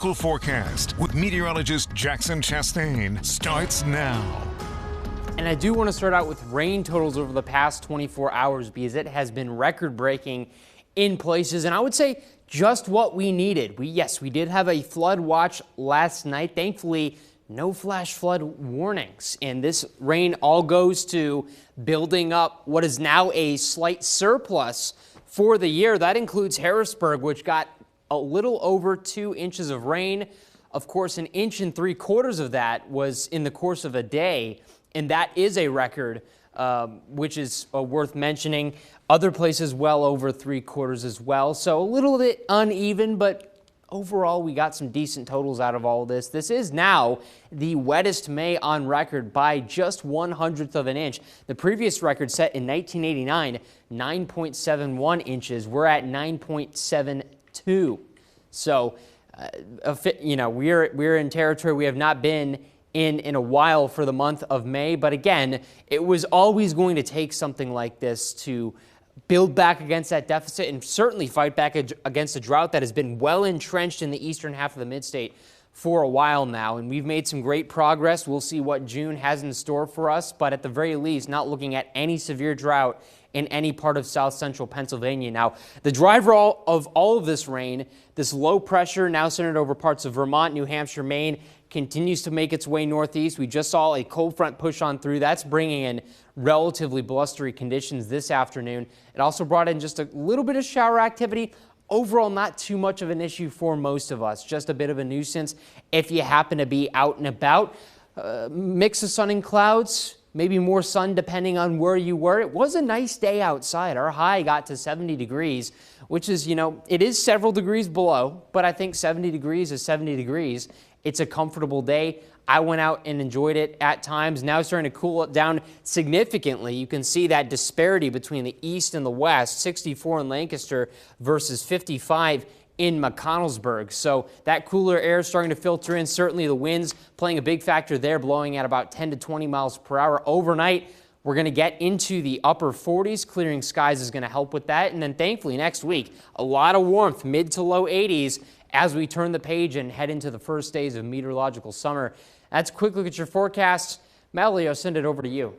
Local forecast with meteorologist Jackson Chastain starts now. And I do want to start out with rain totals over the past 24 hours because it has been record-breaking in places, and I would say just what we needed. Yes, we did have a flood watch last night. Thankfully, no flash flood warnings, and this rain all goes to building up what is now a slight surplus for the year. That includes Harrisburg, which got a little over 2 inches of rain. Of course, 1 3/4 inches of that was in the course of a day, and that is a record, which is worth mentioning. Other places well over 3/4 as well, so a little bit uneven, but overall we got some decent totals out of all of this. This is now the wettest May on record by just 1/100 of an inch. The previous record set in 1989, 9.71 inches. We're at 9.72. So, we're in territory we have not been in a while for the month of May. But again, it was always going to take something like this to build back against that deficit and certainly fight back against a drought that has been well entrenched in the eastern half of the mid-state for a while now. And we've made some great progress. We'll see what June has in store for us, but at the very least, not looking at any severe drought in any part of south central Pennsylvania. Now, the driver of all of this rain, this low pressure now centered over parts of Vermont, New Hampshire, Maine, continues to make its way northeast. We just saw a cold front push on through. That's bringing in relatively blustery conditions this afternoon. It also brought in just a little bit of shower activity. Overall, not too much of an issue for most of us, just a bit of a nuisance if you happen to be out and about. Mix of sun and clouds, maybe more sun depending on where you were. It was a nice day outside. Our high got to 70 degrees, which is, it is several degrees below, but I think 70 degrees is 70 degrees. It's a comfortable day. I went out and enjoyed it at times. Now it's starting to cool it down significantly. You can see that disparity between the east and the west, 64 in Lancaster versus 55 in McConnellsburg. So that cooler air is starting to filter in. Certainly the winds playing a big factor there, blowing at about 10 to 20 miles per hour. Overnight, we're going to get into the upper 40s. Clearing skies is going to help with that. And then thankfully next week, a lot of warmth, mid to low 80s as we turn the page and head into the first days of meteorological summer. That's a quick look at your forecast. Melly, I'll send it over to you.